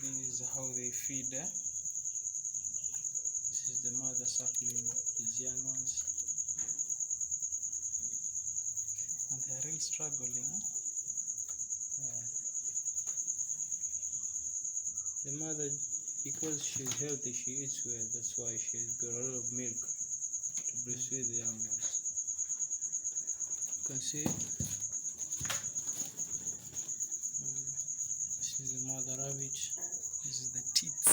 This is how they feed. This is the mother suckling these young ones, and they are really struggling. The mother, because she's healthy, she eats well. That's why she's got a lot of milk to breastfeed the young ones. You can see this is the mother rabbit. This is the teats.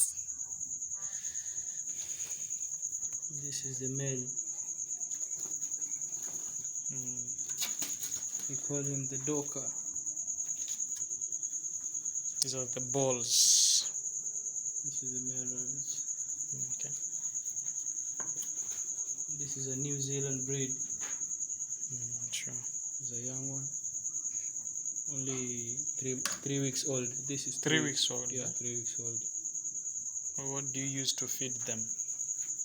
This is the male. We call him the docker. These are the balls. This is the male rabbit. Okay. This is a New Zealand breed. Sure. It's a young one. Only three weeks old. This is 3 weeks old. Yeah, 3 weeks old. What do you use to feed them?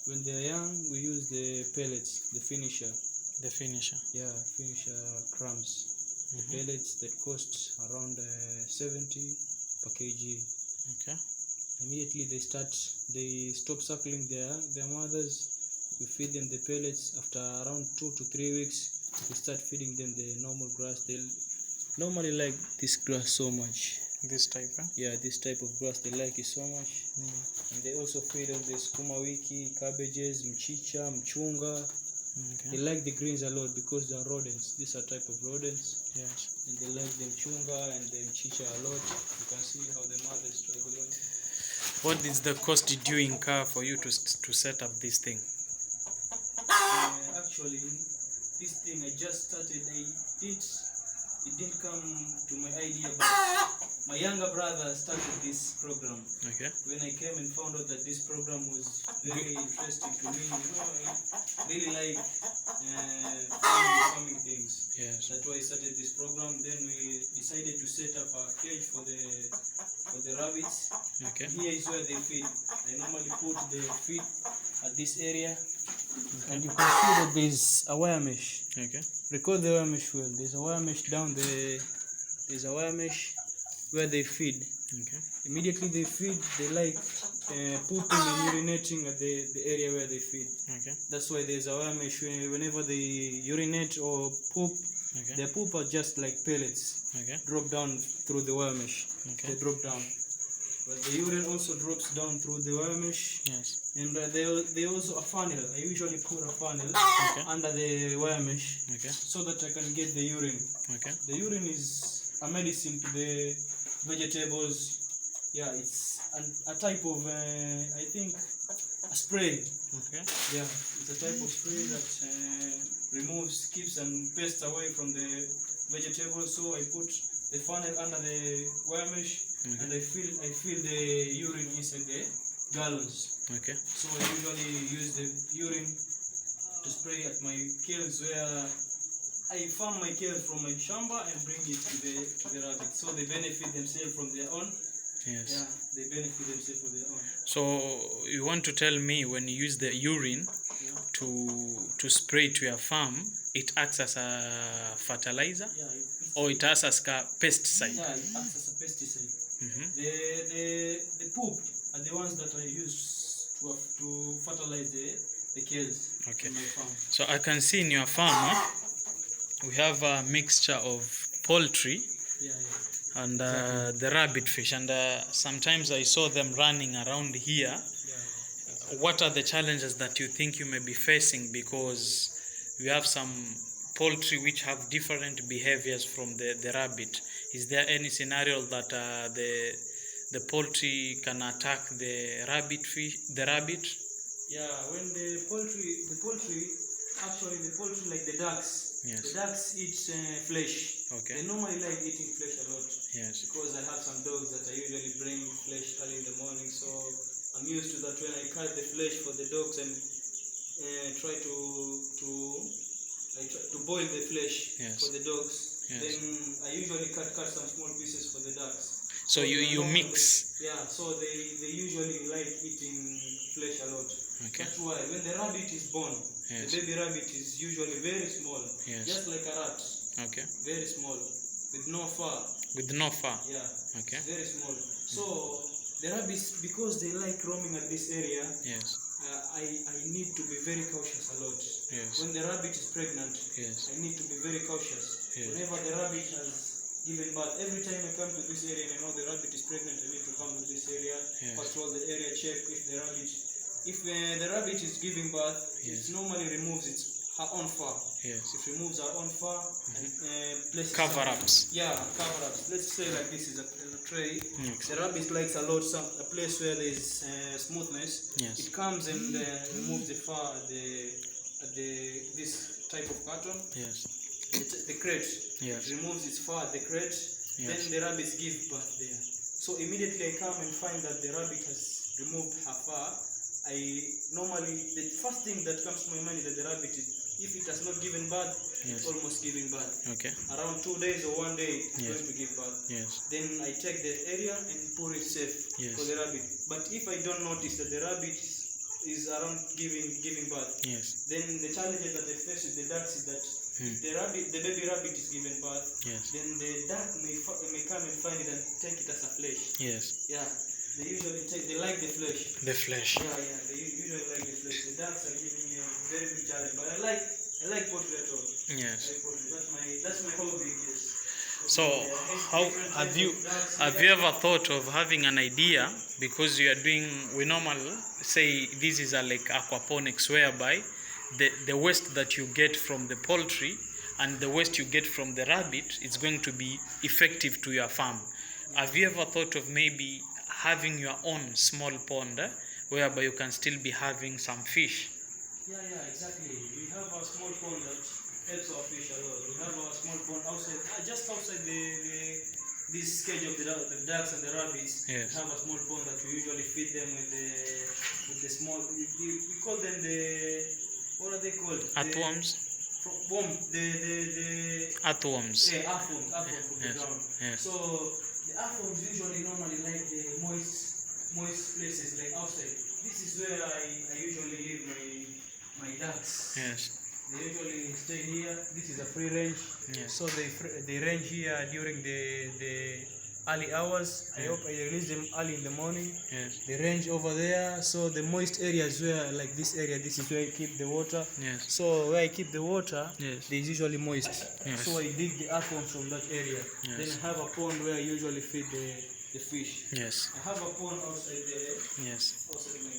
When they are young, we use the pellets, the finisher. The finisher. Yeah, finisher crumbs. The pellets that cost around 70 per kg. Okay. Immediately they stop suckling their mothers. We feed them the pellets. After around 2 to 3 weeks, we start feeding them the normal grass. They normally like this grass so much. This type, eh? Yeah, this type of grass they like it so much. And they also feed on the sukuma wiki, cabbages, mchicha, mchunga. Okay. They like the greens a lot because they are rodents. These are type of rodents. Yes. And they like the mchunga and the mchicha a lot. You can see how the mother is struggling. What is the cost did you incur for you to set up this thing? Actually, this thing I just started. It didn't come to my idea, but my younger brother started this program. Okay. When I came and found out that this program was very interesting to me, I really like farming things. Yes. That's why I started this program. Then we decided to set up a cage for the rabbits. Okay. Here is where they feed. I normally put the feed at this area, and you can see that there's a wire mesh. Okay. Record the wire mesh well. There's a wire mesh down there. There's a wire mesh where they feed. Okay. Immediately they feed, they like pooping and urinating at the area where they feed. Okay. That's why there's a wire mesh. Whenever they urinate or poop, Okay. their poop are just like pellets. Okay. Drop down through the wire mesh. Okay. They drop down. But the urine also drops down through the wire mesh. Yes. And they also a funnel. I usually put a funnel under the wire mesh, Okay. so that I can get the urine. Okay. The urine is a medicine to the vegetables. Yeah, it's a type of I think a spray. Okay. Yeah, it's a type of spray that keeps some pests away from the vegetables. So I put the funnel under the wire mesh, and I fill the urine inside the gallons. Okay. So I usually use the urine to spray at my kilns, where I farm my kilns from my shamba and bring it to the rabbits, so they benefit themselves from their own. Yes. Yeah, they benefit themselves from their own. So you want to tell me when you use the urine to spray to your farm, it acts as a fertilizer, or it acts as a pesticide? Yeah, it acts as a pesticide. The poop are the ones that I use to fertilize the kilns. Okay. In my farm. So I can see in your farm, we have a mixture of poultry and the rabbit fish, and sometimes I saw them running around here. What are the challenges that you think you may be facing, because we have some poultry which have different behaviors from the rabbit? Is there any scenario that the poultry can attack the rabbit? Yeah, when the poultry like the ducks. Yes. The ducks eat flesh. Okay. They normally like eating flesh a lot. Yes. Because I have some dogs that I usually bring flesh early in the morning, so I'm used to that. When I cut the flesh for the dogs and try to boil the flesh for the dogs, then I usually cut some small pieces for the ducks. So you mix. Yeah, so they usually like eating flesh a lot. Okay. That's why when the rabbit is born, the baby rabbit is usually very small, just like a rat. Okay. Very small, with no fur. With no fur. Yeah. Okay. Very small. So The rabbits, because they like roaming at this area, Yes. I need to be very cautious a lot. Yes. When the rabbit is pregnant, Yes. I need to be very cautious. Yes. Whenever the rabbit has given birth, every time I come to this area and I know the rabbit is pregnant, I need to come to this area, Yes. patrol the area, check if the rabbit is giving birth, Yes. it normally removes her own fur. Yes. It removes her own fur and places Cover-ups. Yeah, cover-ups. Let's say like this is a tray. Yes. The rabbit likes a lot a place where there is smoothness. Yes. It comes and removes the fur at this type of carton. Yes. The crate. Yes. It removes its fur at the crate. Yes. Then the rabbits give birth there. So immediately I come and find that the rabbit has removed her fur. The first thing that comes to my mind is that the rabbit if it has not given birth, Yes. it's almost giving birth. Okay. Around 2 days or 1 day, it's Yes. going to give birth. Yes. Then I check the area and put it safe Yes. for the rabbit. But if I don't notice that the rabbit is around giving birth, Yes. then the challenges that I face with the ducks is that if the baby rabbit is giving birth, Yes. then the duck may come and find it and take it as a flesh. Yes. Yeah, they like the flesh. The flesh. Yeah, they usually like the flesh. The ducks are giving me a very big challenge, but I like poultry at all. Yes. I like poultry. That's my hobby. Yes. So, how have you ever thought of having an idea, because you are doing, we normally say this is a like aquaponics, whereby the waste that you get from the poultry and the waste you get from the rabbit is going to be effective to your farm. Have you ever thought of maybe having your own small pond whereby you can still be having some fish? Yeah, exactly. We have a small pond that helps our fish a lot. We have a small pond outside, just outside this cage of the ducks and the rabbits. Yes. We have a small pond that we usually feed them with the small. We call them what are they called? Earthworms. The Earthworms. yeah, earthworms from the Yes. ground. Yes. So the earthworms normally like the moist places like outside. This is where I usually leave my ducks. Yes. They usually stay here. This is a free range. Yes. So they range here during the early hours. I release them early in the morning. Yes. They range over there. So the moist areas where, like this area, this is where I keep the water. Yes. So where I keep the water, Yes. there's usually moist. Yes. So I dig the earthworms from that area. Yes. Then I have a pond where I usually feed the fish. Yes. I have a pond outside there. Yes. Outside my